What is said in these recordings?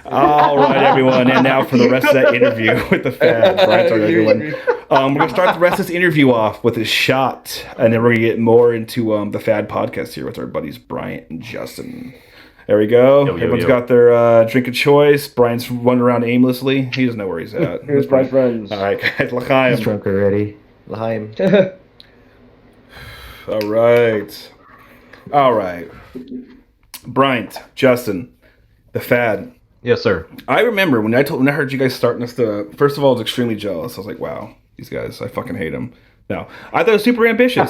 All right, everyone, and now for the rest of that interview with the Fad. Brian, sorry, everyone. We're gonna start the rest of this interview off with a shot, and then we're gonna get more into the Fad podcast here with our buddies Bryant and Justin. There we go. Everyone's got their drink of choice. Brian's running around aimlessly. He doesn't know where he's at. Here's my friends. All right, guys, L'chaim. He's drunk already. L'chaim. All right. Bryant, Justin, the Fad. Yes, sir. I remember when I heard you guys starting this. First of all, I was extremely jealous. I was like, "Wow, these guys! I fucking hate them." No, I thought it was super ambitious.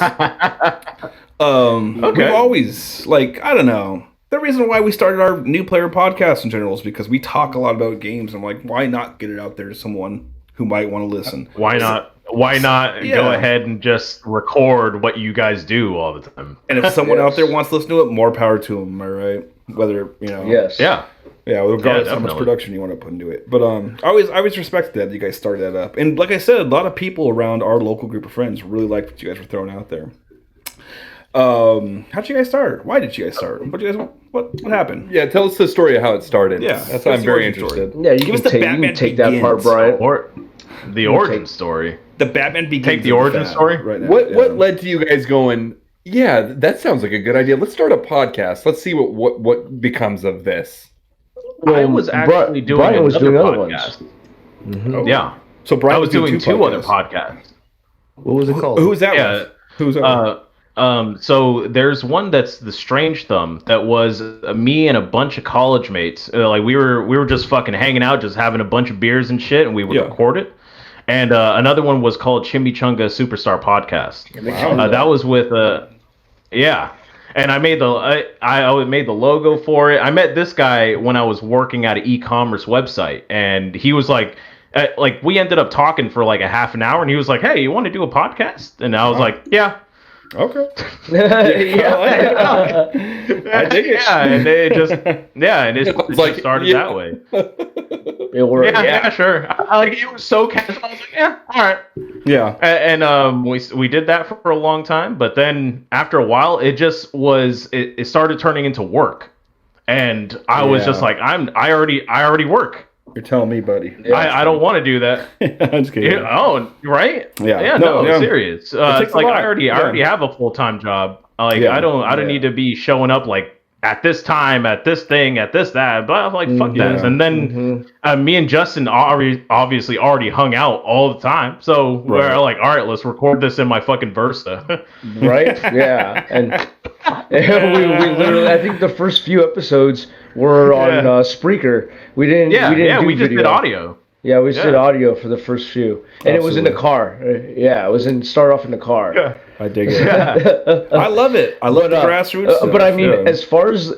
Okay. We've always I don't know. The reason why we started our new player podcast in general is because we talk a lot about games. I'm like, why not get it out there to someone who might want to listen? Why not go ahead and just record what you guys do all the time? And if someone out there wants to listen to it, more power to them. Am I right? Whether Yes. Yeah. Yeah, regardless of how much production you want to put into it. But I always respected that you guys started that up. And like I said, a lot of people around our local group of friends really liked what you guys were throwing out there. How'd you guys start? Why did you guys start? What happened? Yeah, tell us the story of how it started. Yeah, that's what I'm very interested. Story. Yeah, you can take that part, Brian. Or the origin story. The Batman Begins. Take the origin story right now. What led to you guys going? Yeah, that sounds like a good idea. Let's start a podcast. Let's see what becomes of this. I was actually doing other podcast. Mm-hmm. Oh. Yeah. So Brian I was doing two other podcasts. What was it called? Who was that with? Who was that with? So there's one that's the Strange Thumb that was me and a bunch of college mates. We were just fucking hanging out, just having a bunch of beers and shit, and we would record it. And another one was called Chimichanga Superstar Podcast. Wow. That was with and I made I made the logo for it. I met this guy when I was working at an e-commerce website, and he was like we ended up talking for like a half an hour, and he was like, "Hey, you want to do a podcast?" And I was like, "Yeah." Okay. I dig it. Yeah, and it just started that way. It worked. Yeah, sure. It was so casual. I was like, yeah, all right. Yeah. And we did that for a long time, but then after a while, it just was. It started turning into work, and I was just like, I already work. You're telling me, buddy. Yeah, I don't want to do that. I'm just kidding. Right? Yeah. Yeah. No, serious. It's like I already have a full-time job. I don't need to be showing up at this time, at this thing, at this that. But I'm like, fuck that. And then me and Justin obviously already hung out all the time. So we're like, all right, let's record this in my fucking Versa. Right? Yeah. And we literally, I think the first few episodes were on Spreaker. We didn't do just video. did audio. Yeah, we just did audio for the first few. And it was in the car. Yeah, it was start off in the car. Yeah. I dig it. I love it. I love the grassroots stuff. But I mean, as far as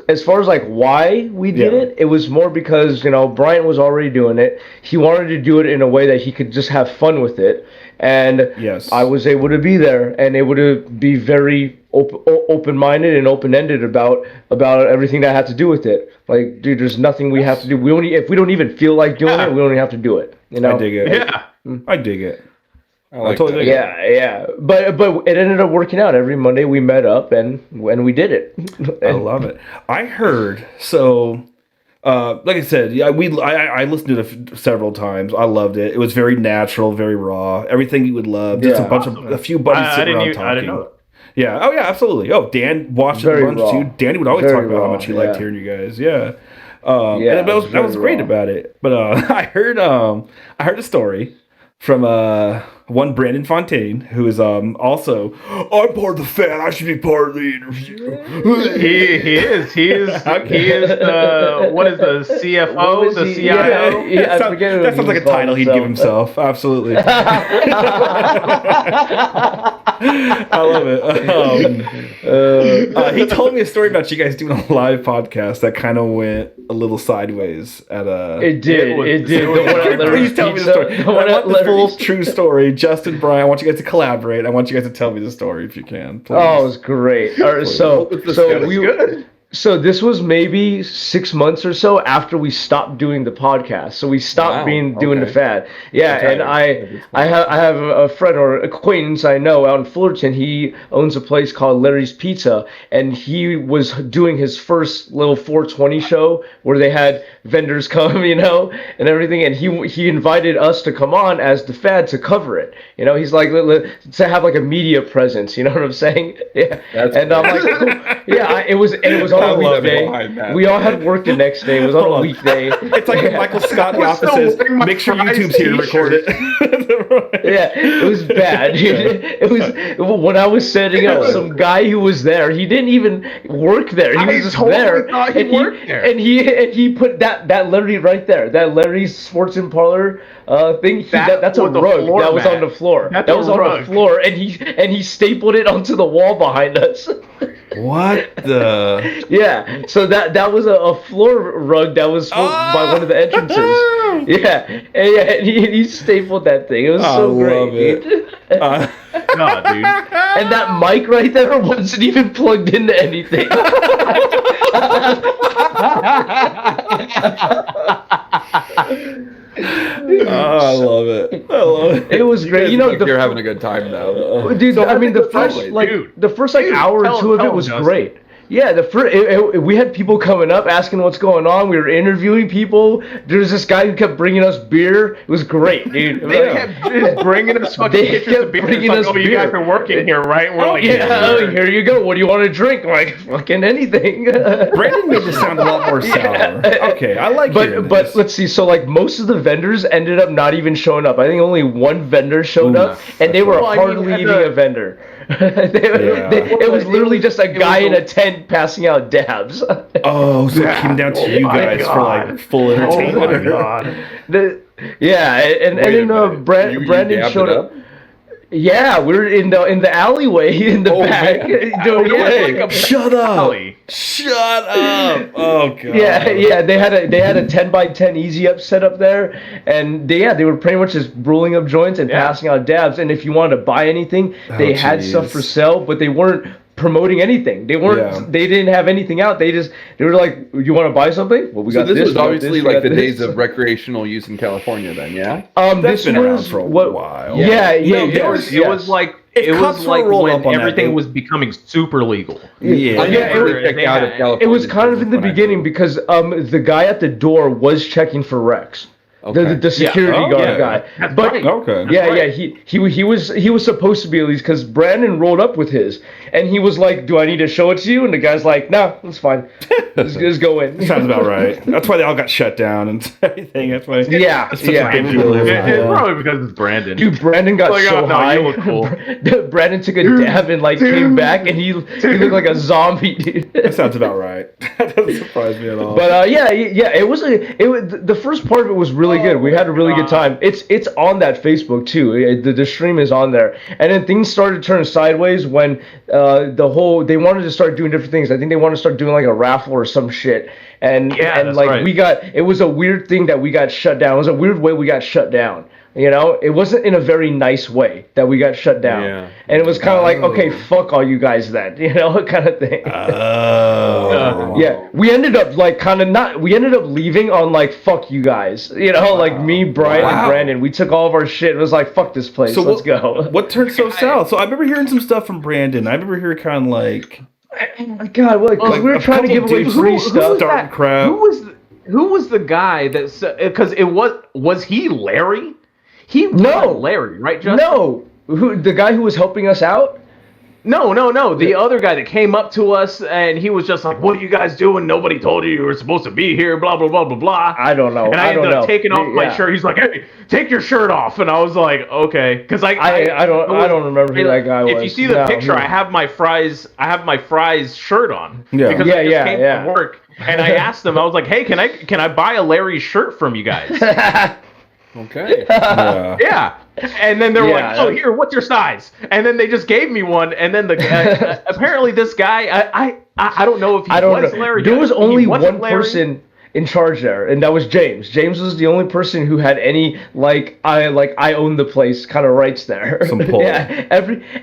why we did it, it was more because, Brian was already doing it. He wanted to do it in a way that he could just have fun with it. And I was able to be there and able to be very open-minded and open-ended about everything that had to do with it. Like, dude, there's nothing we have to do. If we don't even feel like doing it, we don't even have to do it. I dig it. Yeah. I dig it. I totally dig it. Yeah. But it ended up working out. Every Monday we met up and we did it. I love it. I heard like I said, I listened to it several times. I loved it. It was very natural, very raw. Everything you would love. Just a few buddies sitting around talking. I didn't know that. Yeah. Oh yeah, absolutely. Oh, Dan watched it a bunch too. Danny would always talk about how much he liked hearing you guys. Yeah. And that was great about it. But I heard a story from one Brandon Fontaine, who is also, I'm part of the Fad. I should be part of the interview. He is. What is the CFO? The CIO? That sounds like a title he'd give himself. Absolutely. I love it. He told me a story about you guys doing a live podcast that kind of went a little sideways at a. It did. Please tell me the story. I want the full true story. Justin, Brian, I want you guys to collaborate. I want you guys to tell me the story if you can. Please. Oh, it was great. All right, so So this was maybe 6 months or so after we stopped doing the podcast. So we stopped doing the fad. Yeah, and I have a friend or acquaintance I know out in Fullerton. He owns a place called Larry's Pizza, and he was doing his first little 420 show where they had vendors come, and everything. And he invited us to come on as the fad to cover it. He's like to have like a media presence. You know what I'm saying? Yeah. I'm like, cool. Yeah. It was on a weekday. We all had work the next day. It was on a weekday. It's like Michael Scott in The Office says, make sure YouTube's here to record it. Yeah, it was bad. It was when I was setting up, some guy who was there, he didn't even work there. He was just there. And he put that Larry right there. That Larry's Sports and Parlor thing. That's a rug that was on the floor. That was on the floor, and he stapled it onto the wall behind us. What the? Yeah, so that was a floor rug that was by one of the entrances. And he stapled that thing. It was so great. Dude. God, dude. And that mic right there wasn't even plugged into anything. I love it. It was great. You're having a good time though, dude. I mean, the first hour or two of it was great. Yeah, we had people coming up asking what's going on. We were interviewing people. There was this guy who kept bringing us beer. It was great, dude. They kept bringing us fucking pictures of beer. Bringing us beer. You guys are working here, right? And we're like, here you go. What do you want to drink? I'm like, fucking anything. Brandon made this sound a lot more sour. Okay, I like it. But let's see. So like most of the vendors ended up not even showing up. I think only one vendor showed up, and they were hardly even a vendor. It was literally just a guy in a tent passing out dabs. Oh, so it came down to you guys for like full entertainment. Oh my god. And then Brandon showed up. Yeah, we were in the alleyway in the back. Shut up! Shut up! Oh god. Yeah. They had a 10x10 easy up set up there, and they were pretty much just rolling up joints and passing out dabs. And if you wanted to buy anything, they had stuff for sale, but they weren't promoting anything. They weren't. They didn't have anything out. They were like, "You want to buy something? Well, we got this." So this was obviously like the days of recreational use in California, then, yeah. That's been around for a while. Yeah. It was like when everything was becoming super legal. It was kind of in the beginning because the guy at the door was checking for wrecks. Okay. The security guard guy. But he was supposed to be at least because Brandon rolled up with his and he was like, "Do I need to show it to you?" And the guy's like, "No, it's fine. Just go in." Sounds about right. That's why they all got shut down and everything. That's why. It's probably because it's Brandon. Dude, Brandon got so high. Cool. Brandon took a dab and came back and he looked like a zombie, dude. That sounds about right. That doesn't surprise me at all. But it was the first part of it was really good. We had a really good time. It's on that Facebook too. The stream is on there. And then things started to turn sideways when they wanted to start doing different things. I think they wanted to start doing like a raffle or some shit. And it was a weird thing that we got shut down. It was a weird way we got shut down. It wasn't in a very nice way that we got shut down. Yeah. And it was kind of like, okay, fuck all you guys then, kind of thing. We ended up we ended up leaving on like, fuck you guys. Like me, Brian, and Brandon, we took all of our shit. It was like, fuck this place, let's go. What turned so south? So I remember hearing some stuff from Brandon. I remember hearing kind of like... Oh my god, we were trying to give away free stuff. Who was the guy that... Because was he Larry? He was Larry, right, Justin? No, the guy who was helping us out? No. The other guy that came up to us and he was just like, "What are you guys doing? Nobody told you were supposed to be here, blah, blah, blah, blah, blah." I don't know. And I ended up taking off my shirt. He's like, "Hey, take your shirt off." And I was like, "Okay." Because I don't remember who that guy was. If you see the picture, I have my Fry's shirt on. Yeah. Because I just came from work. And I asked them, I was like, "Hey, can I buy a Larry shirt from you guys?" Okay. Yeah. And then they're like, "Oh, here, what's your size?" And then they just gave me one. And then apparently this guy, I don't know if he was Larry. There was only one person. in charge there, and that was James. James was the only person who had any I own the place kind of rights there. Some pull. Yeah,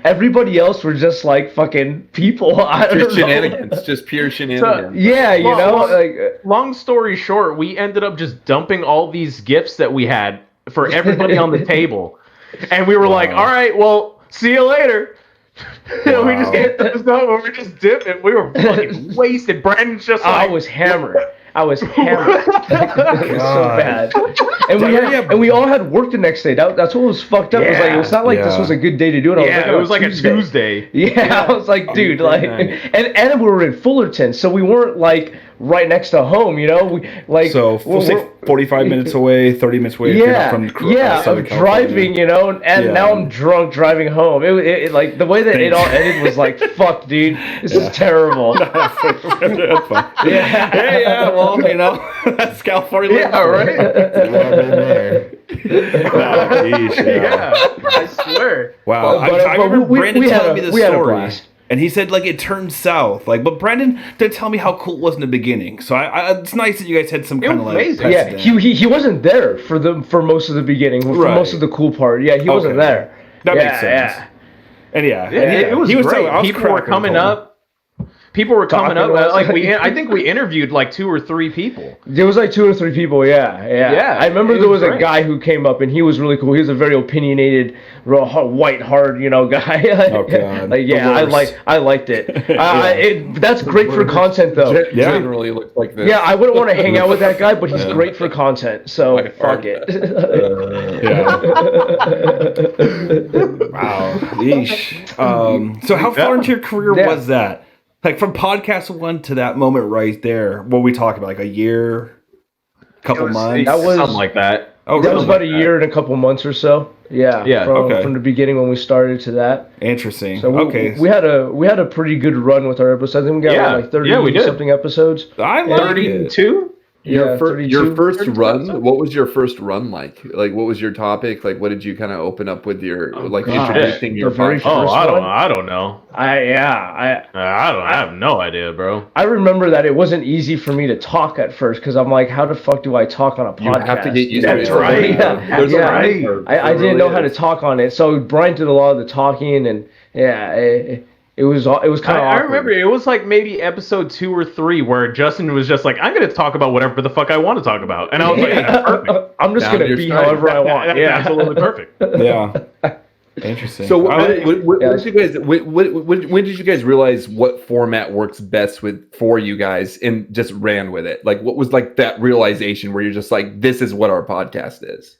everybody else were just like fucking people. Just shenanigans, just pure shenanigans. So, yeah, you know. Long story short, we ended up just dumping all these gifts that we had for everybody on the table, and we were like, "All right, well, see you later." Wow. We just hit those up, we were just dipping. We were fucking wasted. Brandon's just like, I was hammered. It was so bad. And we all had work the next day. That's what was fucked up. It was like, it's not like this was a good day to do it. It was like a Tuesday. Yeah, I was like, dude, and we were in Fullerton, so we weren't like right next to home, you know. So we'll say 45 minutes away, 30 minutes away. I'm driving, you know, and now I'm drunk driving home. It like the way that it all ended was like, fuck, dude, this is terrible. Well, you know, that's California. Yeah, right. I swear. Wow, I remember Brandon telling me this story. And he said, like, it turned south. Like, but Brandon didn't tell me how cool it was in the beginning. So it's nice that you guys had some kind of like precedent. Yeah, he wasn't there for most of the beginning, for most of the cool part. Yeah, he wasn't there. That makes sense. And it was great. People were coming up. People were coming up. Like I think we interviewed like 2 or 3 people. There was like 2 or 3 people. Yeah. I remember there was a guy who came up and he was really cool. He was a very opinionated, real white, hard, you know, guy. I liked it. That's great for content, though. Generally looks like this. Yeah, I wouldn't want to hang out with that guy, but he's great for content. So fuck it. Wow. Yeesh. So how far into your career was that? Like from podcast 1 to that moment right there, what we talking about, like a year, couple months? That was something like that. Oh, that was about a year and a couple months or so. Yeah. From the beginning when we started to that. Interesting. So we had a pretty good run with our episodes. I think we got like 30 something episodes. I like 32. Your first run. What was your first run like? Like, what was your topic? Like, what did you kind of open up with your introducing your very first run? I don't know. I have no idea, bro. I remember that it wasn't easy for me to talk at first because I'm like, how the fuck do I talk on a podcast? You have to get used to it. Right. I didn't know how to talk on it, so Brian did a lot of the talking, and It was kind of awkward. I remember it was like maybe episode 2 or 3 where Justin was just like, I'm going to talk about whatever the fuck I want to talk about. And I was like, that's perfect. I'm just going to be however I want. That's absolutely perfect. Yeah. Interesting. So when did you guys realize what format works best for you guys and just ran with it? Like, what was like that realization where you're just like, this is what our podcast is?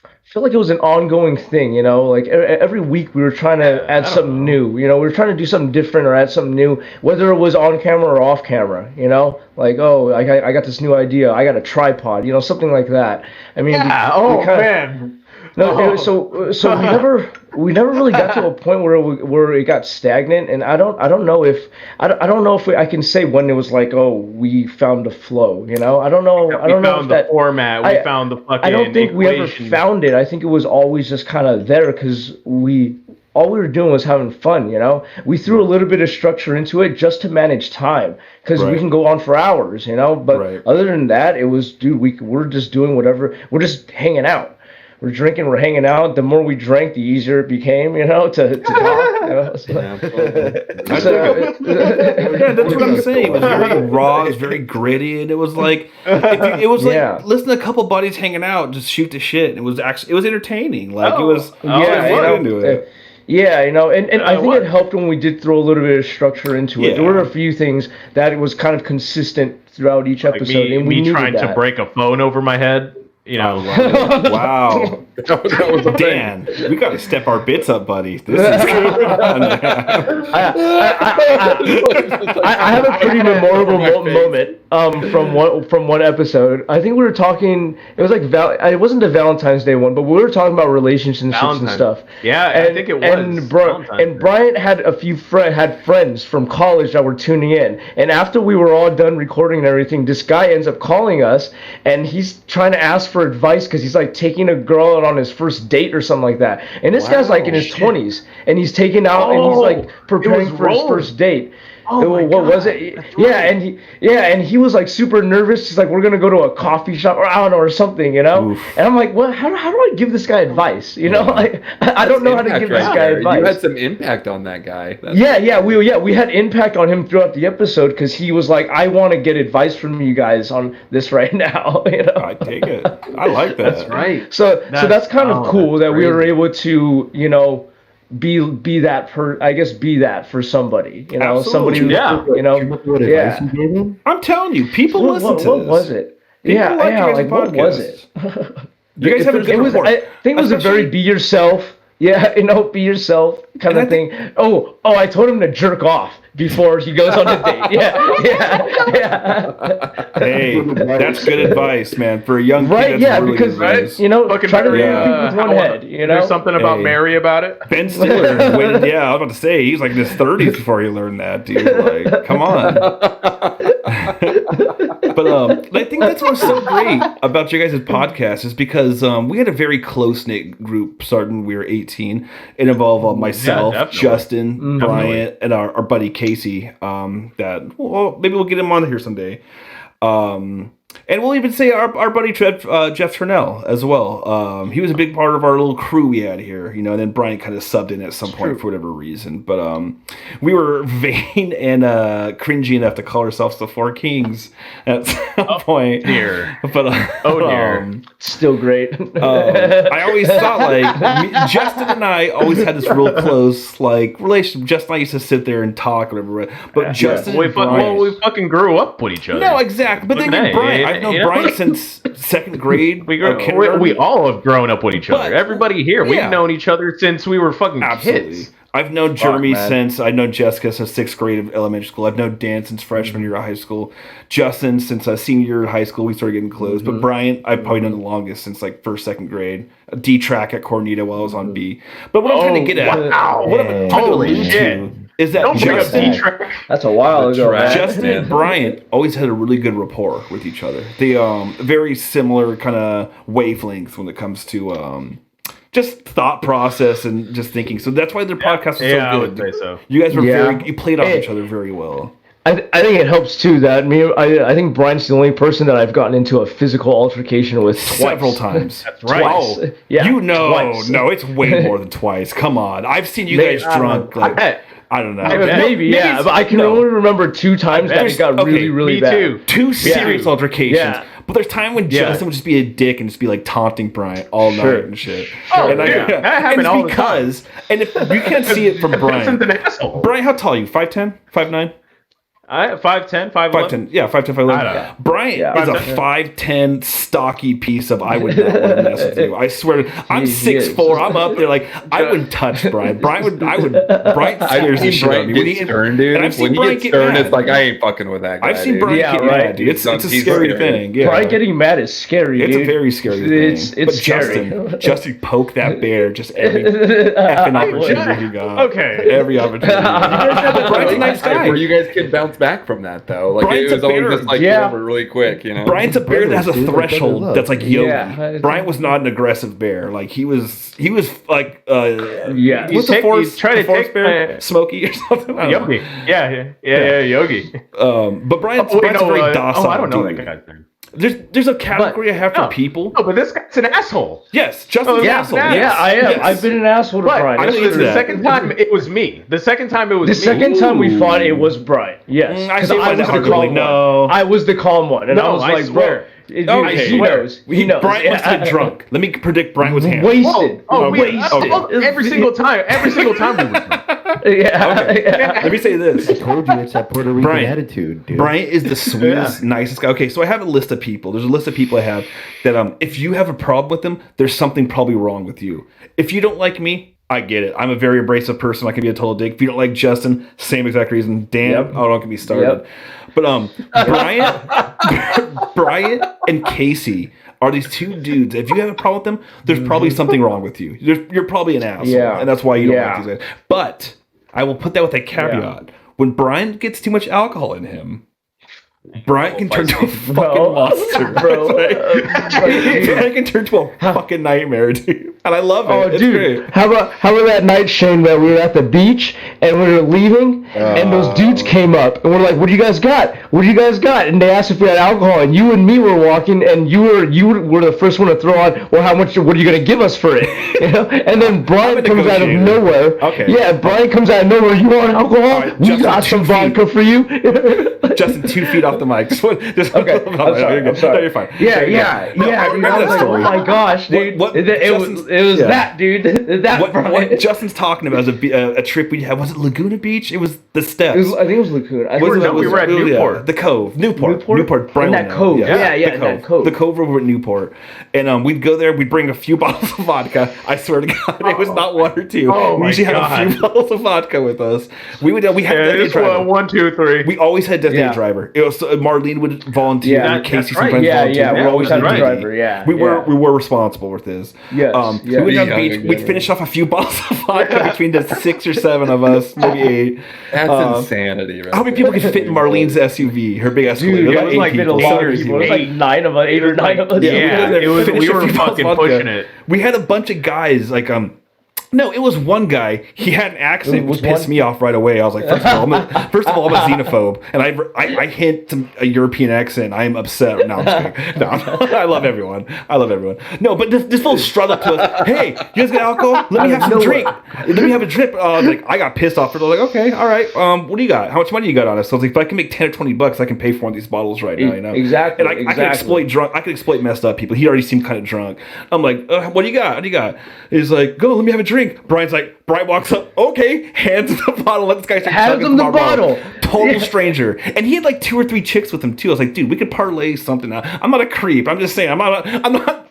I feel like it was an ongoing thing, you know, like every week we were trying to add something new, you know, we were trying to do something different or add something new, whether it was on camera or off camera, you know, like, oh, I got this new idea, I got a tripod, you know, something like that. I mean, man. No, so we never really got to a point where it got stagnant, and I don't know if I can say when it was like, oh, we found the flow, you know. I don't know. I don't know if that format. We found the fucking. I don't think we ever found it. I think it was always just kind of there because all we were doing was having fun, you know. We threw a little bit of structure into it just to manage time because we can go on for hours, you know. But other than that, it was, dude, we're just doing whatever. We're just hanging out. We're drinking, we're hanging out. The more we drank, the easier it became, you know, to talk. You know? That's what I'm saying. It was very raw, it was very gritty, and it was like listen to a couple buddies hanging out, just shoot the shit. It was entertaining. Like it was into it. Yeah, you know, and I think it helped when we did throw a little bit of structure into it. There were a few things that it was kind of consistent throughout each episode, and we trying to break a phone over my head. You know, wow. That was Dan, we got to step our bits up, buddy. This is good. I have a pretty memorable moment from one episode. I think we were talking. It was like it wasn't the Valentine's Day one, but we were talking about relationships and stuff. Yeah, I think it was. And Bryant had a few friends from college that were tuning in. And after we were all done recording and everything, this guy ends up calling us, and he's trying to ask for advice because he's like taking a girl out on his first date or something like that. And this guy's like in his 20s, and he's taking out and he's like preparing for his first date. what was it? Yeah, and he was like super nervous. He's like, we're gonna go to a coffee shop, or I don't know, or something, you know. Oof. And I'm like, what? How do I give this guy advice? You know, like I don't know how to give this guy advice. You had some impact on that guy. We had impact on him throughout the episode because he was like, I want to get advice from you guys on this right now. You know, I take it. I like that. That's right. So that's kind of cool that we were able to, you know, be that for somebody, you know. Absolutely. Somebody who, you know, I'm telling you, people listen to this. What was it? People like what was it? You guys have a good report. I think it was a very be yourself. Yeah, you know, be yourself kind of thing. Oh, I told him to jerk off before he goes on a date. Yeah. Hey, that's good advice, man. For a young kid, that's really good advice. You know, try to read with one head. You know, there's something about Mary about it. Ben Stiller, I was about to say, he's like in his 30s before he learned that, dude. Like, come on. But I think that's what's so great about you guys' podcast is because we had a very close-knit group starting when we were 18. It involved myself, Justin, Bryant, and our buddy Casey. Maybe we'll get him on here someday. And we'll even say our buddy Jeff Turnell as well. He was a big part of our little crew we had here, you know, and then Brian kind of subbed in at some point for whatever reason. But we were vain and cringy enough to call ourselves the Four Kings at some point. Dear. But, dear. Still great. I always thought, like, Justin and I always had this real close, like, relationship. Justin and I used to sit there and talk, whatever. But Justin and Brian... we fucking grew up with each other. No, exactly. But then Brian... I've known Brian since second grade. We all have grown up with each other. Everybody here, we've known each other since we were fucking kids. I've known Jeremy I've known Jessica since sixth grade of elementary school. I've known Dan since freshman year of high school. Justin since senior year of high school. We started getting close. But Brian, I've probably known the longest since like first, second grade. D track at Cornita while I was on B. But what I'm trying to get at, what I'm trying to allude to, is that that's a while ago. Justin and Brian always had a really good rapport with each other. They very similar kind of wavelengths when it comes to just thought process and just thinking. So that's why their podcast was so good. I would say so. You guys were you played off each other very well. I think it helps too that I think Brian's the only person that I've gotten into a physical altercation with twice. Several times. That's right. Twice. Oh, yeah, no, it's way more than twice. Come on, I've seen you guys drunk. I don't know. Maybe but I can only remember 2 times that it got really, really bad. Two serious altercations. Yeah. But there's time when Justin would just be a dick and just be like taunting Brian all night and shit. Oh, and that happened all the time. And if you can't see it from Brian. An asshole. Brian, how tall are you? 5'10"? 5'9"? 5'10", 5'11". Yeah, 5'10", 5'11". Brian is a 5'10", stocky piece of I would not want to mess with you. I swear, I'm 6'4". I'm up there like I wouldn't touch Brian. Brian scares the shit out of me. When he gets stern, dude. When he gets stern, it's like I ain't fucking with that guy. I've seen Brian get mad, dude. It's a scary thing. Yeah. Brian getting mad is scary. It's a very scary thing. It's scary. Justin poke that bear just every effing opportunity he got. Okay, every opportunity. Brian's a nice guy. Where you guys can bounce back from that though. Like Brian's it was always just like over really quick, you know. Brian's a bear that has a threshold that's like Yogi. Yeah. Brian was not an aggressive bear. Like he was like what's the forest bear? Smokey or something? Yogi. Yeah, Yogi. But Brian's very docile. I don't know that guy's name. There's a category I have for people. No, but this guy's an asshole. Yes, Justin's an asshole. Yeah, I am. Yes. I've been an asshole to Brian. The second time it was me. The second time time we fought, it was Brian. Yes, I was the calm one. I was the calm one, and I was like, bro. He knows. Brian must have been drunk. Let me predict Brian was hammered. Wasted. Wasted. Every single time we were drunk. Let me say this. I told you it's that Puerto Rican attitude, dude. Brian is the sweetest, nicest guy. Okay, so I have a list of people. There's a list of people I have that if you have a problem with them, there's something probably wrong with you. If you don't like me, I get it. I'm a very abrasive person. I can be a total dick. If you don't like Justin, same exact reason. Dan, don't get me started. But Brian and Casey are these two dudes. If you have a problem with them, there's probably something wrong with you. You're probably an asshole, and that's why you don't like these guys. But I will put that with a caveat. When Brian gets too much alcohol in him, Brian can turn to a fucking monster, bro. Brian can turn to a fucking nightmare, dude. And I love it. Oh, it's dude. Great. How about that night, Shane, that we were at the beach and we were leaving and those dudes came up and were like, "What do you guys got? What do you guys got?" And they asked if we had alcohol, and you and me were walking, and you were the first one to throw on, "Well, how much? What are you gonna give us for it?" You know? And then Brian comes out of nowhere. Okay. Yeah, Brian comes out of nowhere. You want alcohol? Right, we got some vodka for you. Justin, 2 feet off the mic. Okay. I'm sorry. No, you're fine. Yeah. I remember that story. Oh my gosh, dude! It was that, dude. What Justin's talking about is a trip we had. Was it Laguna Beach? It was the Steps. I think it was Laguna. We were at Newport. The Cove. Newport. Brian, that Cove. That Cove. The Cove over at Newport. And we'd go there. We'd bring a few bottles of vodka. I swear to God, it was not 1 or 2. We usually had a few bottles of vodka with us. We had a driver. 1, 2, 3. We always had designated driver. It was Marlene would volunteer. Yeah, Casey sometimes volunteered. Yeah, we always had a driver. Yeah, we were responsible with this. Yes. We would on the beach. We'd finish off a few bottles of vodka between the 6 or 7 of us, maybe 8. That's insanity, right? How many people could fit in Marlene's SUV, her big SUV? Dude, it was like a lot of people. It was like 8 or 9 of us. Yeah, we were fucking pushing it. We had a bunch of guys like No, it was one guy. He had an accent, which pissed me off right away. I was like, first of all, I'm a xenophobe, and I hint a European accent. I am upset. No, I'm just kidding. No, I love everyone. No, but this fool strut up to us. Hey, you guys got alcohol? Let me have some drink. Let me have a drip. Like I got pissed off. I was like, okay, all right. What do you got? How much money you got on us? So I was like, if I can make $10 or $20, I can pay for one of these bottles right now. You know exactly. And I can exploit drunk. I can exploit messed up people. He already seemed kind of drunk. I'm like, what do you got? What do you got? He's like, go. Let me have a drink. Brian walks up, okay, hands him the bottle, let this guy hands him the bottle. Total stranger. And he had like 2 or 3 chicks with him too. I was like, dude, we could parlay something out. I'm not a creep. I'm just saying, I'm not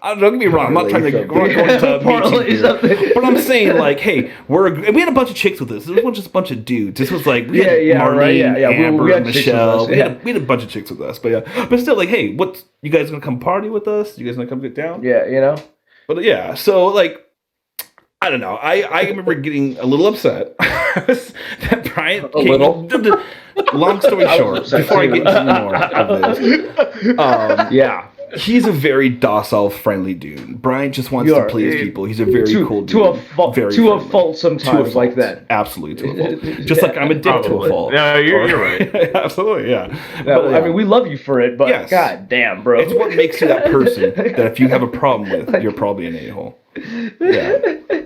don't get me wrong, I'm not trying to go into parlay something. But I'm saying, like, hey, we had a bunch of chicks with us. This wasn't just a bunch of dudes. This was like, we had Marlene, Amber, we had Michelle. We had a bunch of chicks with us. But still, like, hey, you guys gonna come party with us? You guys gonna come get down? Yeah, you know? But yeah, so like, I don't know. I remember getting a little upset that Brian came. Long story short, before I get into more of this, he's a very docile, friendly dude. Brian just wants to please people. He's a very cool dude. To a fault sometimes, like that. Absolutely to a fault. Just like I'm a dick to a fault. No, you're right. Absolutely, yeah. I mean, we love you for it, but god damn, bro. It's what makes you that person that if you have a problem with, you're probably an a-hole. Yeah.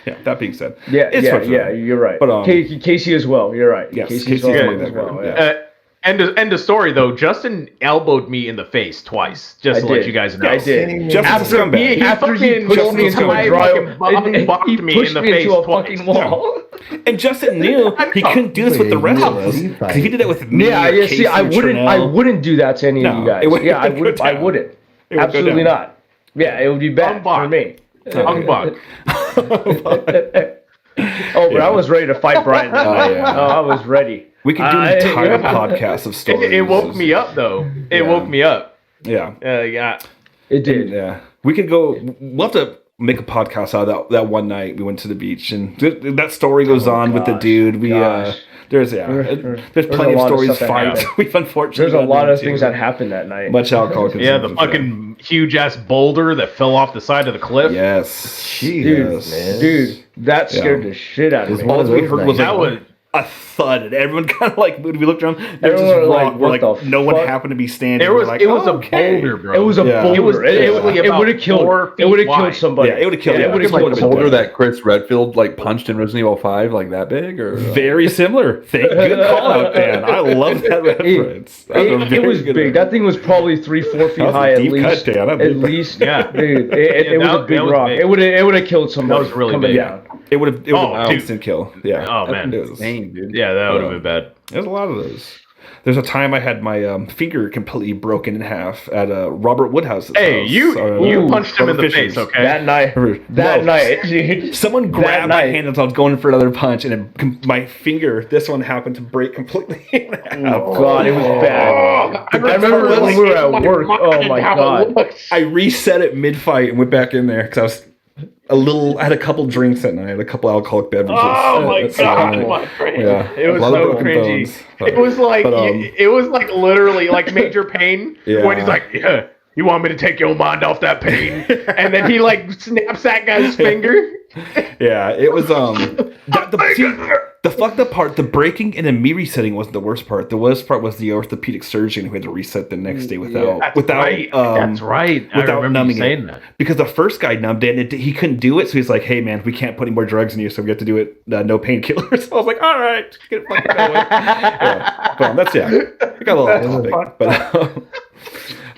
Yeah, that being said. You're right. But Casey as well, you're right. Yes, Casey as well. End of story though. Justin elbowed me in the face twice, just to let you guys know. I did. After he pushed me into a bumped me in the face twice. Wall. And Justin knew he couldn't do this with the rest of us because he did that with me. Yeah. See, I wouldn't do that to any of you guys. I wouldn't. Absolutely not. Yeah, it would be bad for me. But I was ready to fight Brian. I was ready. We could do an entire podcast of stories. It woke me up, though. It woke me up. Yeah. It did. Yeah. We could go. We'll have to make a podcast out of that one night we went to the beach, and that story goes on with the dude. There's plenty of stories, fights. We've unfortunately there's a lot of things that happened that night. Much alcohol consumption. Yeah, the fucking huge ass boulder that fell off the side of the cliff. Yes, dude, that scared the shit out of me. All we heard was a thud, and everyone kind of like moved. We looked around. There was this rock where no one happened to be standing. It was a boulder, bro. It was a boulder. It would have killed. It would have killed somebody. Yeah, it would have killed. It would have killed a boulder that Chris Redfield like punched in Resident Evil 5, like that big, or very similar. Good call out, Dan. I love that reference. It was big. That thing was probably 3-4 feet high at least. At least, yeah, dude. It was a big rock. It would have killed somebody. That was really big. It would have instant kill. Yeah. Oh man. Dude. Yeah, that would have been bad. There's a lot of those. There's a time I had my finger completely broken in half at Robert Woodhouse's house. You punched him in the face, okay? That night, dude. Someone grabbed my hand as I was going for another punch, and my finger, this one happened to break completely in half. Oh god, it was bad. I remember when we were at work. Oh my god. I reset it mid-fight and went back in there because I was I had a couple drinks that night, a couple alcoholic beverages. Oh my god, yeah, it was so cringy. It was like literally like major pain when he's like, yeah, you want me to take your mind off that pain? And then he like snaps that guy's finger. Yeah, it was The fucked up part, the breaking and then me resetting wasn't the worst part. The worst part was the orthopedic surgeon who had to reset the next day without right. That's right. I without remember numbing saying that. Because the first guy numbed it and he couldn't do it, so he's like, "Hey man, we can't put any more drugs in you, so we have to do it no painkillers." So I was like, "All right, just get it fucking going." That's We got a little topic, but.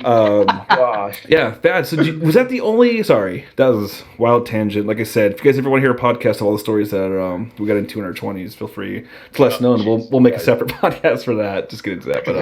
Gosh. Yeah, Fad. So was that the only? Sorry, that was a wild tangent. Like I said, if you guys ever want to hear a podcast of all the stories that we got into in our 20s, feel free to let us know, and we'll make a separate podcast for that. Just get into that. But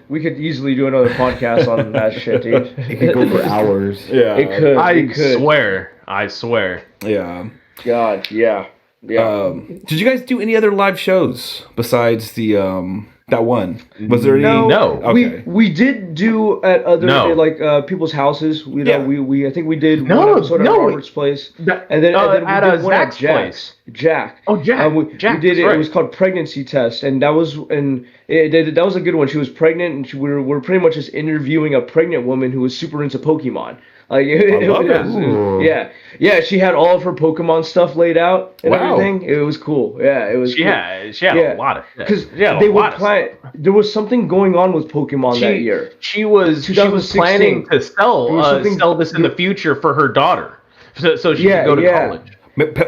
we could easily do another podcast on that shit, dude. It could go for hours. Yeah, it could. I swear. Yeah. God, yeah. Did you guys do any other live shows besides the that one? Was there any? No. Okay. We did do at other people's houses. We I think we did one episode at Robert's place, and then we did one at Jack's. Jack. Oh, Jack. We did it. Right. It was called Pregnancy Test, and that was that was a good one. She was pregnant, and we were pretty much just interviewing a pregnant woman who was super into Pokemon. Like yeah. She had all of her Pokemon stuff laid out and everything. It was cool. Yeah, it was. She had a lot of because they were planning. There was something going on with Pokemon that year. She was planning to sell this in the future for her daughter, so she could go to college.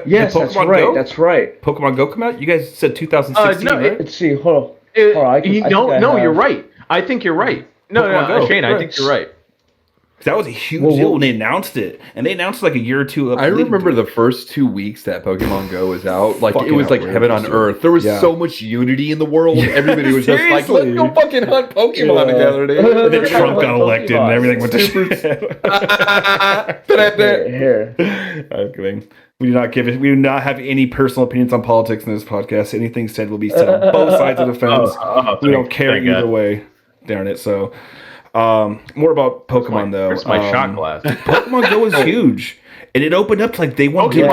Yes, that's right. Go? That's right. Pokemon Go come out? You guys said 2016, right? Let's see. Hold on. You're right. I think you're right. No, Shane, I think you're right. That was a huge deal when they announced it, and they announced it like a year or two. I remember the first 2 weeks that Pokemon Go was out. Like it was like heaven on earth. There was so much unity in the world. Everybody was just like, "Let's go fucking hunt Pokemon together, dude." And then Trump got elected, and everything went to shit. I'm kidding. We do not have any personal opinions on politics in this podcast. Anything said will be said on both sides of the fence. We don't care either way. Darn it. So. More about Pokemon though. Where's my shot glass? Pokemon Go is huge, and it opened up like they wanted to do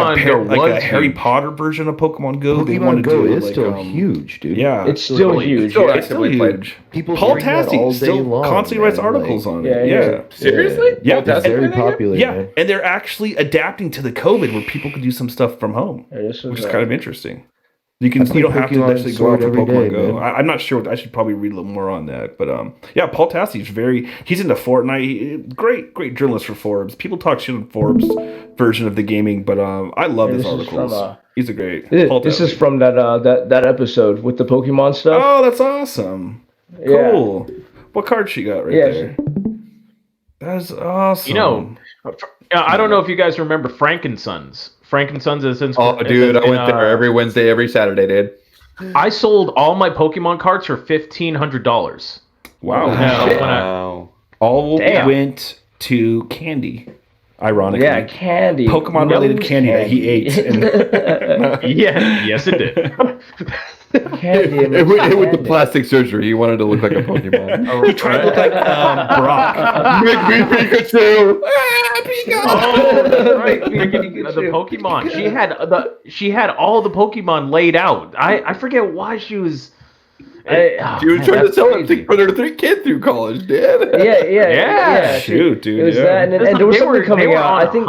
a Harry Potter version of Pokemon Go. Pokemon Go is still huge, dude. Yeah, it's still huge. It's still huge. Paul Tassi still constantly writes articles on it. Yeah. Seriously? Yeah, it's very popular. Yeah, and they're actually adapting to the COVID where people could do some stuff from home, which is kind of interesting. You don't have to actually go out to Pokemon Go. I'm not sure. I should probably read a little more on that. But Paul Tassi is he's into Fortnite. Great journalist for Forbes. People talk shit on Forbes version of the gaming, but I love his articles. He's a great. This is from that episode with the Pokemon stuff. Oh, that's awesome. Cool. What card she got there? That is awesome. I don't know if you guys remember Frankensons. Frankensons is in. Oh, dude, I went there every Wednesday, every Saturday, dude. I sold all my Pokemon cards for $1,500. Wow. All went to candy. Ironically. Yeah, candy. Pokemon-related candy that he ate. Yes, it did. Candy. It went to plastic surgery. He wanted to look like a Pokemon. He tried to look like Brock. Make me Pikachu. Oh, right. The Pokemon. She had all the Pokemon laid out. I forget why she was. She was trying to sell it to put her kid through college, dude. Yeah. Shoot, dude. It was that, and there was something coming out. I think.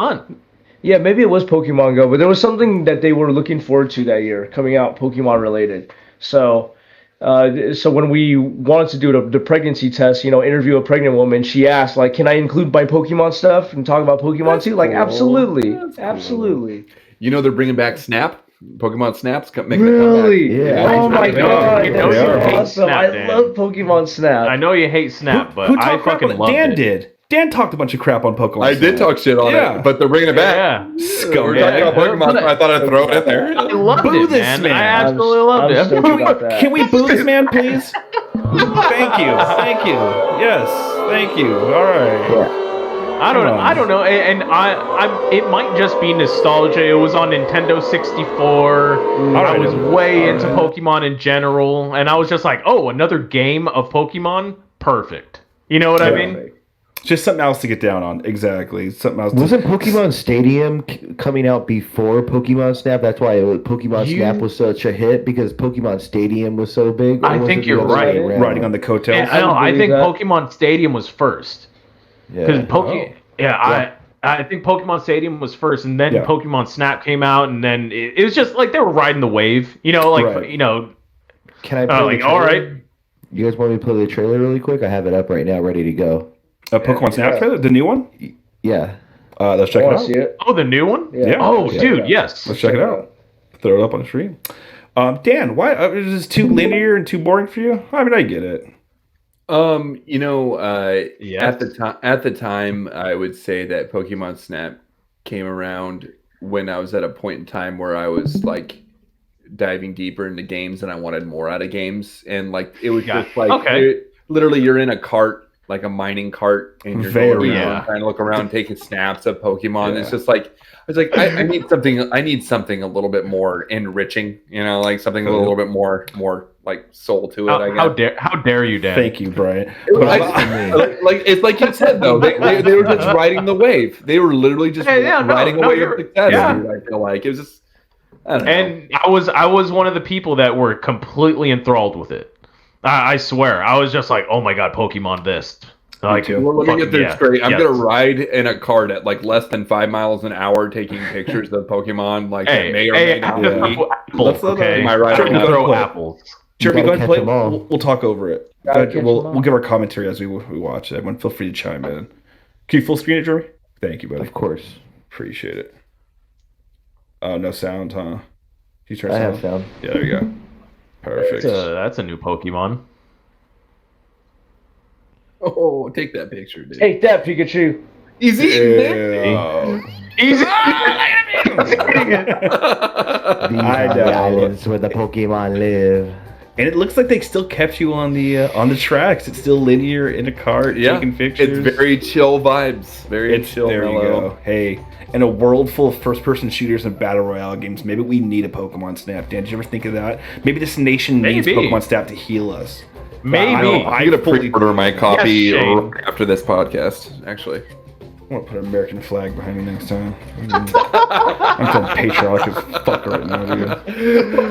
Yeah, maybe it was Pokemon Go, but there was something that they were looking forward to that year coming out, Pokemon related. So when we wanted to do the pregnancy test, interview a pregnant woman, she asked, like, can I include my Pokemon stuff and talk about Pokemon too? Like, absolutely. Absolutely. They're bringing back Snap. Pokemon Snap's making really? Yeah. Oh my god! Awesome! I love Pokemon Snap. I know you hate Snap, but I fucking love it. Dan talked a bunch of crap on Pokemon. I did talk shit on it, but they're bringing it back. Yeah. We're talking about Pokemon, so I thought I'd throw it in there. I loved it, man. I absolutely loved it. Can we boo this man, please? Thank you. Yes, thank you. All right. Yeah. I don't know, and it might just be nostalgia. It was on Nintendo 64. I was way into Pokemon in general, and I was just like, oh, another game of Pokemon? Perfect. You know what I mean? Just something else to get down on. Exactly. Something else. Wasn't Pokemon Stadium coming out before Pokemon Snap? That's why Pokemon Snap was such a hit, because Pokemon Stadium was so big. I think you're right. Riding on the coattails. I think Pokemon Stadium was first. Because I think Pokemon Stadium was first, and then Pokemon Snap came out, and then it was just like they were riding the wave. You know, like you know. Can I play like, all right. You guys want me to play the trailer really quick? I have it up right now, ready to go. Pokemon Snap trailer, the new one. Yeah. Let's check it out. It. Oh, the new one? Yeah. Oh, dude, yes. Let's check it out. Throw it up on the stream. Dan, why is this too linear and too boring for you? I mean, I get it. You know, at the time, I would say that Pokemon Snap came around when I was at a point in time where I was like diving deeper into games and I wanted more out of games, and like it was just like literally you're in a cart, like a mining cart, and you're going around trying to look around, taking snaps of Pokemon. It's just like I need something a little bit more enriching, you know, like something a little bit more like soul to it. I guess. How dare you, Dan? Thank you, Brian. Like it's like you said though, they were just riding the wave. They were literally just riding a wave of success. I feel like it was just. I don't know. And I was one of the people that were completely enthralled with it. I swear, I was just like, oh my god, Pokemon this. Like, let me get this straight. I'm gonna ride in a cart at like less than 5 miles an hour, taking pictures of Pokemon. Like, may or may not be. Apples, okay. Am I right? Throw apples. Jeremy, go ahead and play. We'll talk over it. We'll give our commentary as we watch it. Everyone, feel free to chime in. Can you full screen it, Jeremy? Thank you, buddy. Of course. Appreciate it. No sound, huh? Can you turn I have sound. Yeah, there you go. Perfect. That's a new Pokemon. Oh, take that picture, dude. Take that, Pikachu. He's eating These are the islands where the Pokemon live. And it looks like they still kept you on the tracks. It's still linear in a cart, taking pictures. It's very chill vibes. Very chill. There mellow. You go. Hey, in a world full of first-person shooters and battle royale games, maybe we need a Pokemon Snap. Dan, did you ever think of that? Maybe this nation needs Pokemon Snap to heal us. Maybe. I'm gonna pre-order my copy after this podcast. Actually, I'm gonna put an American flag behind me next time. I'm feeling patriotic as fuck right now, dude.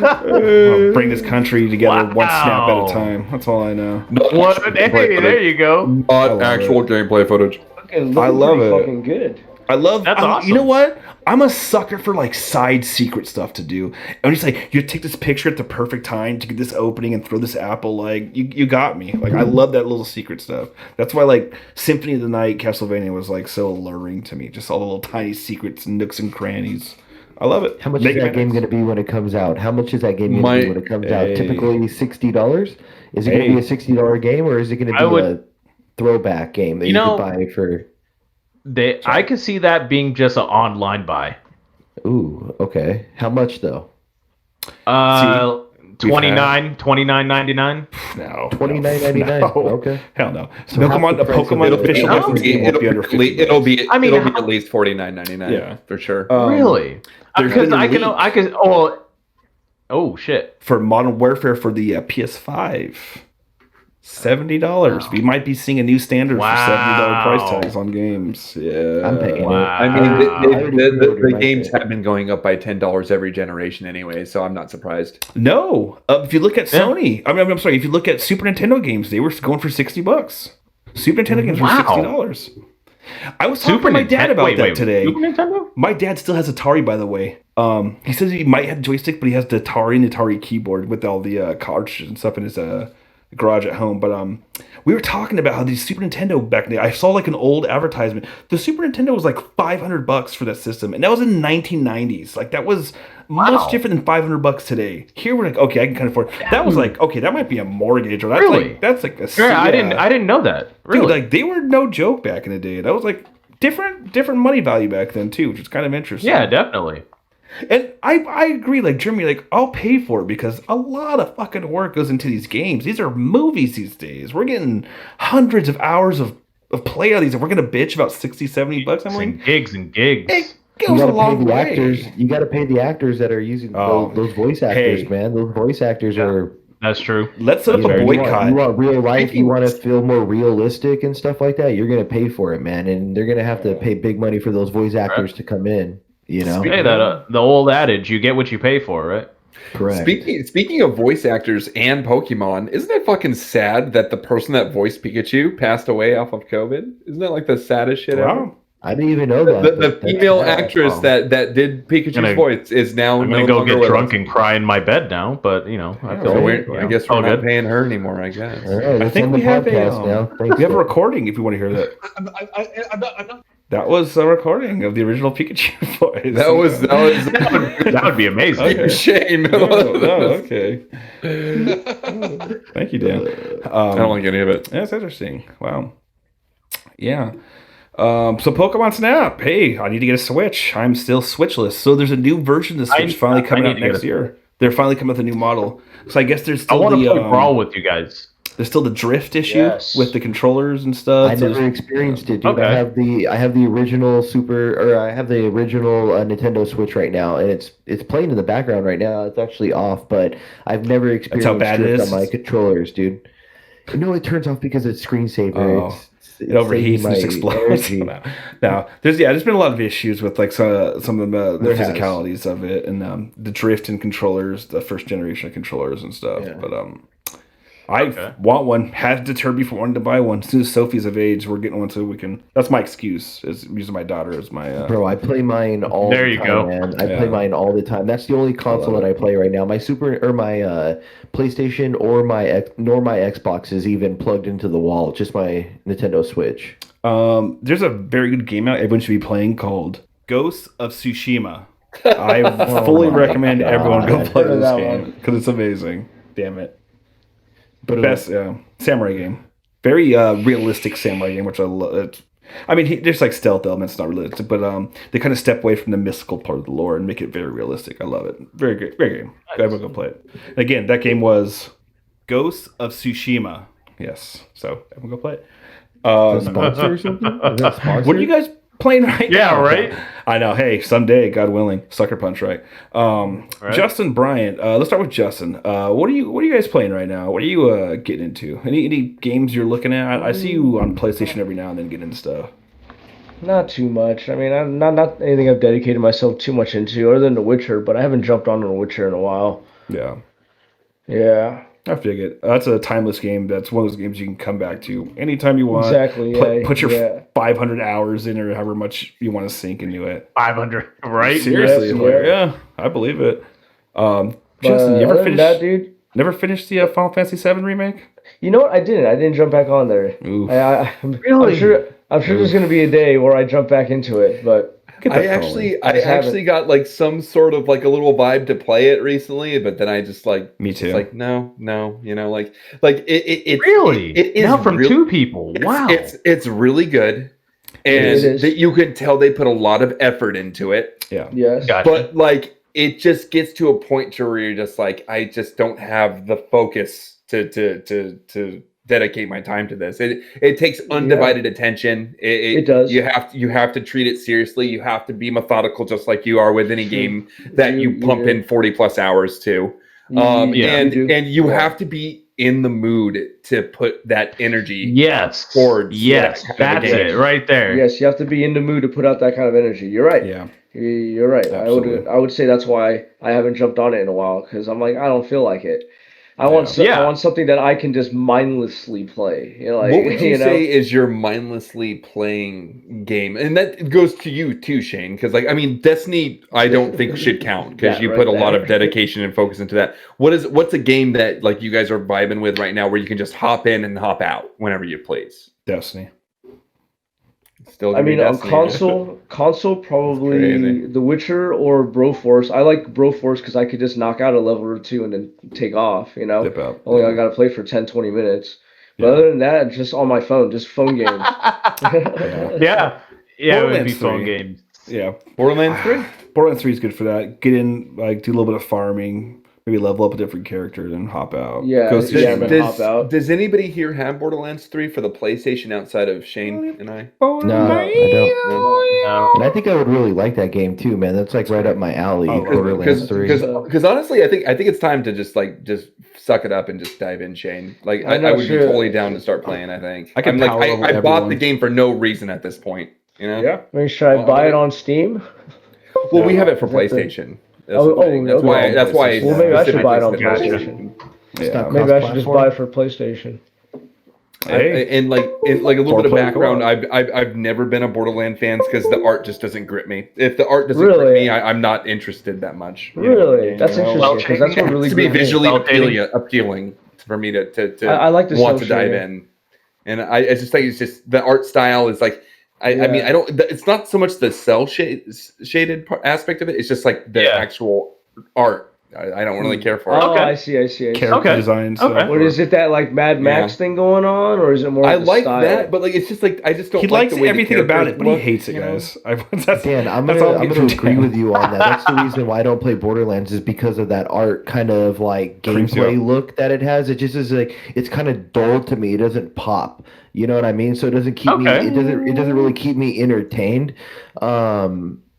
I'll bring this country together one snap at a time. That's all I know. There you go. Not actual gameplay footage. I love it. Fucking good. I love. That's awesome. You know what? I'm a sucker for like side secret stuff to do. And it's like you take this picture at the perfect time to get this opening and throw this apple. Like you got me. Like I love that little secret stuff. That's why like Symphony of the Night, Castlevania was like so alluring to me. Just all the little tiny secrets, nooks and crannies. I love it. How much is that game going to be when it comes out? How much is that game going to be when it comes out? Typically $60. Is it going to be a $60 game, or is it going to be a throwback game that you could buy for? I could see that being just an online buy. Ooh, okay. How much though? $29.99. No. $29.99. No. Okay. Hell no. So Pokemon official licensed game won't be under $50. It'll be at least $49.99. Yeah, for sure. Really? Because I can. Oh shit! For Modern Warfare for the PS5. $70. We might be seeing a new standard for $70 price tags on games. Yeah, I'm paying it. I mean, the games have been going up by $10 every generation anyway, so I'm not surprised. No, if you look at Sony, I'm sorry. If you look at Super Nintendo games, they were going for $60. Super Nintendo games were $60. I was talking to my dad about that today. Super Nintendo? My dad still has Atari, by the way. He says he might have joystick, but he has the Atari keyboard with all the cartridges and stuff in his garage at home. But we were talking about how the Super Nintendo back in the day, I saw like an old advertisement. The Super Nintendo was like $500 for that system, and that was in the 1990s. Like that was much different than $500 today. Here we're like, okay, I can kind of afford. That was like, okay, that might be a mortgage, or that's like a. Yeah, I didn't know that. Really, dude, like they were no joke back in the day. That was like different money value back then too, which is kind of interesting. Yeah, definitely. And I agree, like Jeremy, like I'll pay for it because a lot of fucking work goes into these games. These are movies these days. We're getting hundreds of hours of play out of these, and we're gonna bitch about $60-$70. I'm like gigs and gigs. It goes a long way. Actors, you got to pay the actors that are using those voice actors, man. Those voice actors are. That's true. Let's set up a boycott. You want real life. You want to feel more realistic and stuff like that. You're gonna pay for it, man, and they're gonna have to pay big money for those voice actors to come in. You know, hey, that the old adage, you get what you pay for, right? Correct. Speaking of voice actors and Pokemon, isn't it fucking sad that the person that voiced Pikachu passed away off of COVID? Isn't that like the saddest shit ever? I didn't even know that. The female actress that did Pikachu's voice is now. I'm gonna go get drunk and cry in my bed now. But I guess we're not paying her anymore. I guess. Right, I think we have now. We have a recording if you want to hear that. I'm not. That was a recording of the original Pikachu voice. That would be amazing. Okay. Shane. Okay. Thank you, Dan. I don't like any of it. That's interesting. Wow. Yeah. So Pokemon Snap. Hey, I need to get a Switch. I'm still Switchless. So there's a new version of the Switch finally coming out next year. They're finally coming with a new model. So I guess there's still I want to play Brawl with you guys. There's still the drift issue with the controllers and stuff. I never experienced it, dude. Okay. I have the original Nintendo Switch right now, and it's playing in the background right now. It's actually off, but I've never experienced drift on my controllers, dude. No, it turns off because it's screensaver. Oh. It overheats and just explodes. No, there's been a lot of issues with like some of the physicalities of it and the drift in controllers, the first generation of controllers and stuff. Yeah. But I want one. Had deterred me from wanting to buy one. As soon as Sophie's of age, we're getting one so we can. That's my excuse. Is using my daughter as my. Bro, I play mine all the time. There you go. Man. I play mine all the time. That's the only console that I play right now. My my PlayStation or my Xbox is even plugged into the wall. Just my Nintendo Switch. There's a very good game out everyone should be playing called Ghosts of Tsushima. I fully recommend everyone go play this game because it's amazing. Damn it. But best samurai game, very realistic samurai game, which I love. I mean, there's like stealth elements, not realistic, but they kind of step away from the mystical part of the lore and make it very realistic. I love it. Very great game. Nice. Everyone go play it. And again, that game was Ghosts of Tsushima. Yes, so everyone go play it. Sponsor or something? Is that sponsored? What are you guys playing right now? Yeah, right. I know. Hey, someday, God willing, Sucker Punch, right? Right. Justin Bryant. Let's start with Justin. What are you guys playing right now? What are you getting into? Any games you're looking at? I see you on PlayStation every now and then getting into stuff. Not too much. I mean, I'm not anything I've dedicated myself too much into, other than The Witcher. But I haven't jumped on The Witcher in a while. Yeah. Yeah. I figure it. That's a timeless game. That's one of those games you can come back to anytime you want. Exactly. Put your 500 hours in, or however much you want to sink into it. 500, right? Seriously, yeah, I believe it. Justin, you ever finished that, dude? Never finished the Final Fantasy VII remake? You know what? I didn't. I didn't jump back on there. Really? I'm sure there's going to be a day where I jump back into it, but. I actually got like some sort of like a little vibe to play it recently, but then I just like me too. Like no, you know, like it really it is now from two people. Wow, it's really good, and that you can tell they put a lot of effort into it. Yeah, yes, gotcha. But like it just gets to a point to where you're just like, I just don't have the focus to dedicate my time to this. It takes undivided attention. It does. You have to treat it seriously. You have to be methodical, just like you are with any game that you pump in 40 plus hours to. And you have to be in the mood to put that energy. Yes. Towards that's it right there. Yes, you have to be in the mood to put out that kind of energy. You're right. Yeah. You're right. Absolutely. I would say that's why I haven't jumped on it in a while, because I'm like, I don't feel like it. I want something that I can just mindlessly play. You know, like, what would you say is your mindlessly playing game? And that goes to you too, Shane, because like, I mean, Destiny I don't think should count, because you put a lot of dedication and focus into that. What's a game that like you guys are vibing with right now where you can just hop in and hop out whenever you please? Destiny. I mean, on console probably The Witcher or Broforce. I like Broforce because I could just knock out a level or two and then take off, you know? Dip out. Only I got to play for 10, 20 minutes. But other than that, just on my phone, just phone games. Yeah, it would be phone games. Yeah. Borderlands 3? Borderlands 3 is good for that. Get in, like, do a little bit of farming. Maybe level up a different character, then hop out. Yeah, hop out. Does anybody here have Borderlands 3 for the PlayStation outside of Shane and I? No, I don't. No. And I think I would really like that game too, man. That's like right up my alley. Borderlands 3. Because honestly, I think it's time to just suck it up and just dive in, Shane. Like I would be totally down to start playing. I think I bought the game for no reason at this point. You know? Yeah. I mean, should I buy it on Steam? Well, we have it for PlayStation. That's why. Well, maybe I should buy it on PlayStation. Yeah. Maybe I should just buy it for PlayStation. And like a little bit of background, I've never been a Borderlands fan because the art just doesn't grip me. If the art doesn't grip me, I'm not interested that much. Really, that's interesting because that's what really to be visually appealing for me to I like the want to dive in. And I just think it's just the art style is like I mean I don't. It's not so much the cell shaded aspect of it. It's just like the actual art. I don't really care for it. Oh, okay. I see. Character designs. Okay. What is it, that like Mad Max thing going on, or is it more? I like style? That, but like it's just like I just don't. He likes the way everything about it, but he hates it, guys. Dan, I'm gonna agree with you on that. That's the reason why I don't play Borderlands is because of that art kind of like gameplay look that it has. It just is like it's kind of dull to me. It doesn't pop. You know what I mean? So it doesn't keep me. It doesn't really keep me entertained.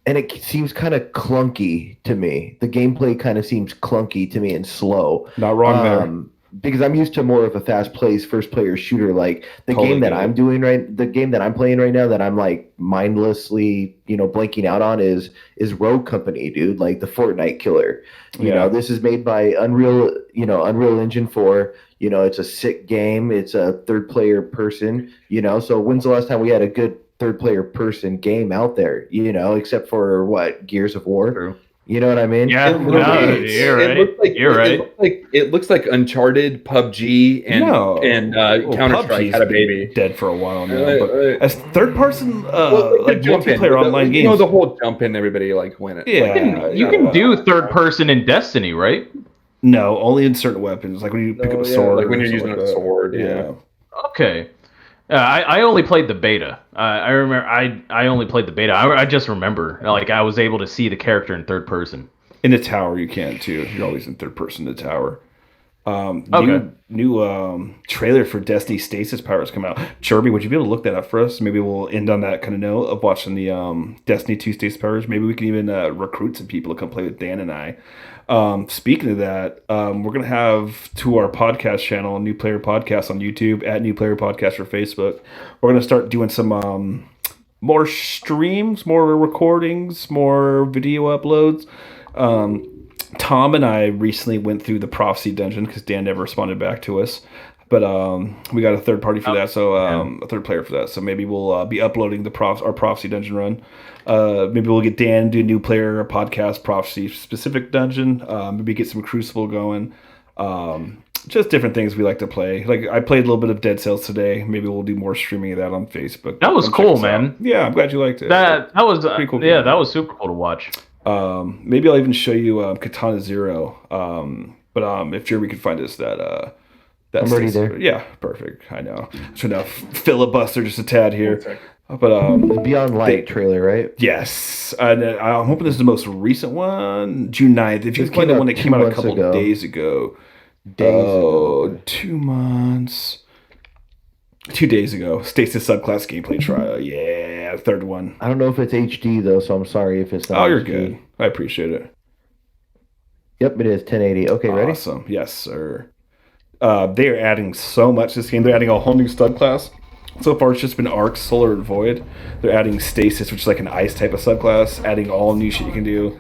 And it seems kind of clunky to me. The gameplay kind of seems clunky to me and slow. Not wrong there. Because I'm used to more of a fast-paced first-player shooter. Like the game that I'm playing right now, that I'm like mindlessly, blanking out on is Rogue Company, dude. Like the Fortnite killer. You know, this is made by Unreal Engine 4. It's a sick game. It's a third-player person. So when's the last time we had a good third-player person game out there, except for Gears of War. True. You know what I mean? Yeah, you're right. It looks like Uncharted, PUBG, and Counter-Strike had a baby. Dead for a while now. But as third-person, multiplayer online games, the whole jump in, everybody win it. Yeah, you can do third-person in Destiny, right? No, only in certain weapons, like when you pick up a sword, like when you're using a sword. Yeah. Okay. I only played the beta. I remember I only played the beta. I just remember I was able to see the character in third person. In the tower, you can too. You're always in third person in the tower. New trailer for Destiny Stasis Powers come out. Cherby, would you be able to look that up for us? Maybe we'll end on that kind of note of watching the Destiny 2 Stasis Powers. Maybe we can even recruit some people to come play with Dan and I. Speaking of that, we're going to have to our podcast channel, New Player Podcast on YouTube, at New Player Podcast for Facebook. We're going to start doing some more streams, more recordings, more video uploads. Tom and I recently went through the Prophecy Dungeon because Dan never responded back to us. But we got a third party for that, so a third player for that. So maybe we'll be uploading our Prophecy Dungeon run. Maybe we'll get Dan to do a New Player Podcast Prophecy specific dungeon. Maybe get some Crucible going. Just different things we like to play. Like I played a little bit of Dead Cells today. Maybe we'll do more streaming of that on Facebook. That was cool, man. Yeah, I'm glad you liked it. That was pretty cool. Yeah, that was super cool to watch. Maybe I'll even show you Katana Zero. But if Jeremy could find us that. I'm already there. Yeah, perfect. I know. So now filibuster just a tad here. But Beyond Light trailer, right? Yes. And I'm hoping this is the most recent one. June 9th. If you played the one that came out a couple days ago. 2 months. 2 days ago. Stasis Subclass Gameplay Trial. Yeah, third one. I don't know if it's HD though, so I'm sorry if it's not. Oh, you're HD. good. I appreciate it. Yep, it is 1080. Okay, ready? Awesome. Yes, sir. They are adding so much to this game. They're adding a whole new stud class. So far, it's just been Arc, Solar, and Void. They're adding Stasis, which is like an ice type of subclass, adding all new shit you can do.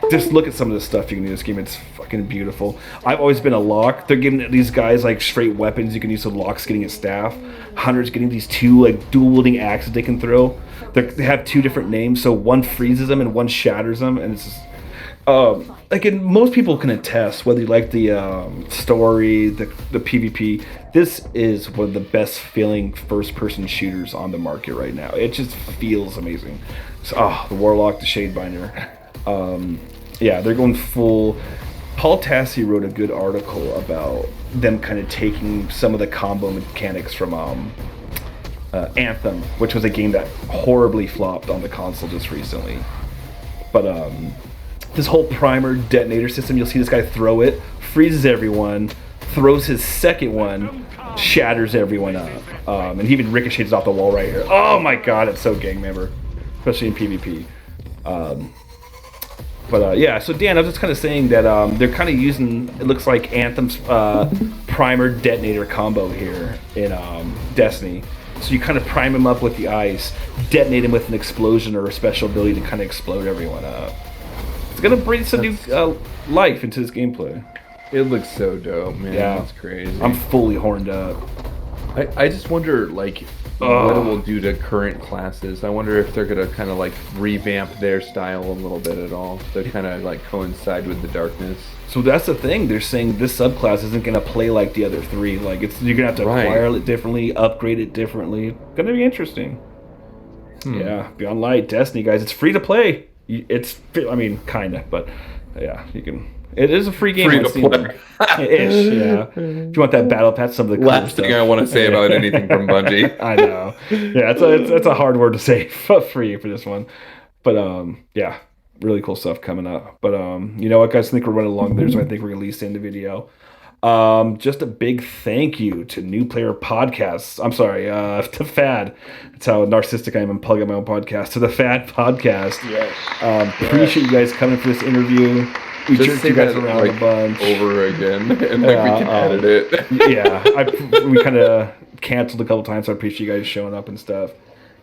Just look at some of the stuff you can do in this game. It's fucking beautiful. I've always been a Lock. They're giving these guys like straight weapons you can use. So Lock's getting a staff. Hunter's getting these two like dual wielding axes they can throw. They have two different names. So one freezes them and one shatters them. And it's just... most people can attest, whether you like the story, the PvP, this is one of the best feeling first-person shooters on the market right now. It just feels amazing. So, the Warlock, the Shadebinder. They're going full... Paul Tassi wrote a good article about them kind of taking some of the combo mechanics from Anthem, which was a game that horribly flopped on the console just recently. But, this whole primer detonator system, you'll see this guy throw it, freezes everyone, throws his second one, shatters everyone up. And he even ricochets off the wall right here. Oh my god, it's so gang member. Especially in PvP. So Dan, I was just kind of saying that they're kind of using, it looks like Anthem's primer detonator combo here in Destiny. So you kind of prime him up with the ice, detonate him with an explosion or a special ability to kind of explode everyone up. It's going to bring some new life into this gameplay. It looks so dope, man. Yeah, that's crazy. I'm fully horned up. I just wonder, like, what it will do to current classes. I wonder if they're gonna kind of like revamp their style a little bit at all to kind of like coincide with the darkness. So that's the thing. They're saying this subclass isn't gonna play like the other three. Like you're gonna have to acquire it differently, upgrade it differently. Gonna be interesting. Yeah, Beyond Light, Destiny, guys. It's free to play. It's, I mean, kinda, but yeah, you can. It is a free game. Free to play. Ish, yeah. If you want that battle pass, some of the cool last thing I want to say about anything from Bungie. I know. Yeah, it's a hard word to say for free for this one, but yeah, really cool stuff coming up. But you know what, guys? I think we're running along there, so I think we're gonna at least end the video. Just a big thank you to New Player Podcasts. I'm sorry, to Fad. That's how narcissistic I am and plugging my own podcast. To the Fad Podcast. Yes. Appreciate you guys coming for this interview. We jerked you guys around a bunch. Over again, and like we can edit it. Yeah, we kind of canceled a couple times, so I appreciate you guys showing up and stuff.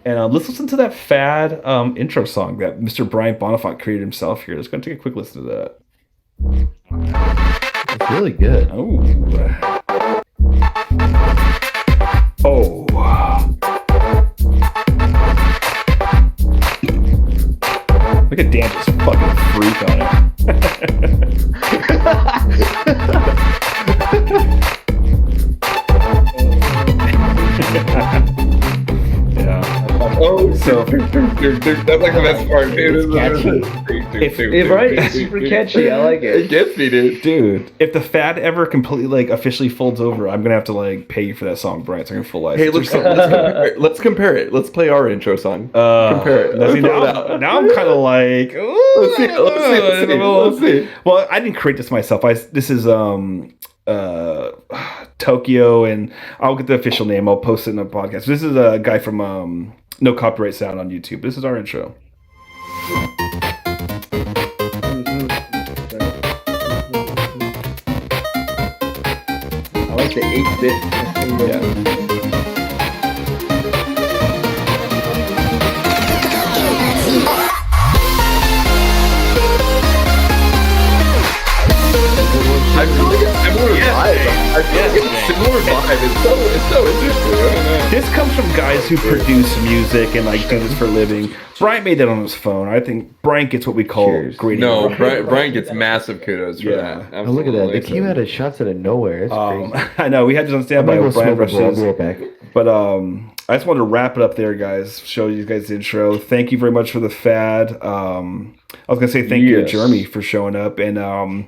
And let's listen to that Fad intro song that Mr. Brian Bonifant created himself here. Let's go take a quick listen to that. It's really good. Oh. Look at Dan just fucking freak on it. Yeah. Oh, so that's like the best part, dude. It's catchy. Right? It's super catchy. I like it. It gets me, dude. Dude, if the Fad ever completely, like, officially folds over, I'm gonna have to, like, pay you for that song, Brian. So I can full life. Hey, let's compare it. Let's play our intro song. Compare it. Now I'm kind of like, let's see. Well, I didn't create this myself. This is Tokyo, and I'll get the official name. I'll post it in a podcast. This is a guy from No Copyright Sound on YouTube. This is our intro. I like the 8-bit. Yeah. I feel like it's similar vibe. I feel like it's similar vibe. It's so interesting. This comes from guys who produce music and like do this for a living. Brian made that on his phone. I think Brian gets what we call grading. No, Brian gets massive kudos for that. Oh, look at that. They came out of shots out of nowhere. It's crazy. I know. We had to on standby with Brian rushes. Back. But I just wanted to wrap it up there, guys. Show you guys the intro. Thank you very much for the Fad. I was going to say thank you to Jeremy for showing up. And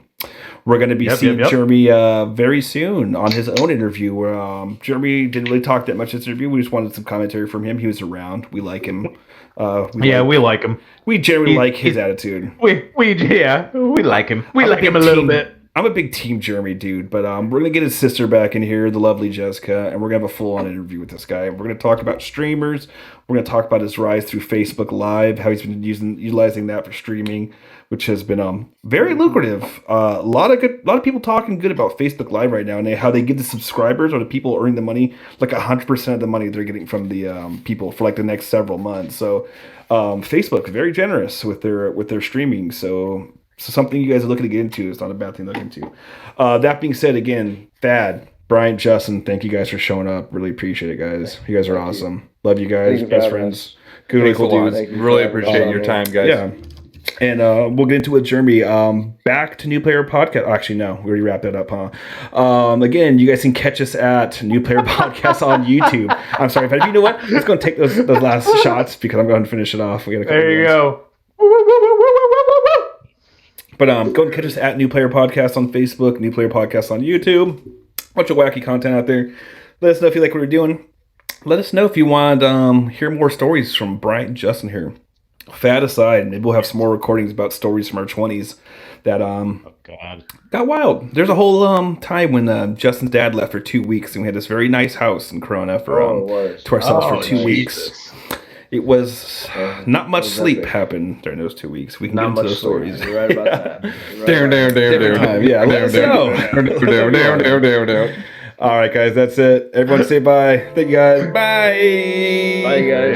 we're going to be seeing Jeremy very soon on his own interview. Where Jeremy didn't really talk that much in this interview. We just wanted some commentary from him. He was around. We like him. We like him. We generally like his attitude. We like him. We like him a little bit. I'm a big Team Jeremy dude, but we're gonna get his sister back in here, the lovely Jessica, and we're gonna have a full-on interview with this guy. We're gonna talk about streamers. We're gonna talk about his rise through Facebook Live, how he's been utilizing that for streaming, which has been very lucrative. A lot of people talking good about Facebook Live right now, and how they give the subscribers or the people earning the money like 100% of the money they're getting from the people for like the next several months. So Facebook is very generous with their streaming. So something you guys are looking to get into. It's not a bad thing to look into. That being said, again, Thad, Brian, Justin, thank you guys for showing up. Really appreciate it, guys. You guys are awesome. Love you guys. Best friends. Good, cool dudes. Really appreciate your time, guys. Yeah. And we'll get into it, Jeremy. Back to New Player Podcast. Actually, no, we already wrapped that up, huh? Again, you guys can catch us at New Player Podcast on YouTube. I'm sorry, but you know what? Let's go and take those last shots because I'm going to finish it off. We got there you go. But go and catch us at New Player Podcast on Facebook, New Player Podcast on YouTube. Bunch of wacky content out there. Let us know if you like what we're doing. Let us know if you want to hear more stories from Brian and Justin here. Fad aside, maybe we'll have some more recordings about stories from our 20s that got wild. There's a whole time when Justin's dad left for 2 weeks, and we had this very nice house in Corona for to ourselves for 2 weeks. It was not much sleep happened during those 2 weeks. We can get into those stories. You're right about that. Yeah, let us know. All right, guys, that's it. Everyone say bye. Thank you, guys. Bye. Bye, guys.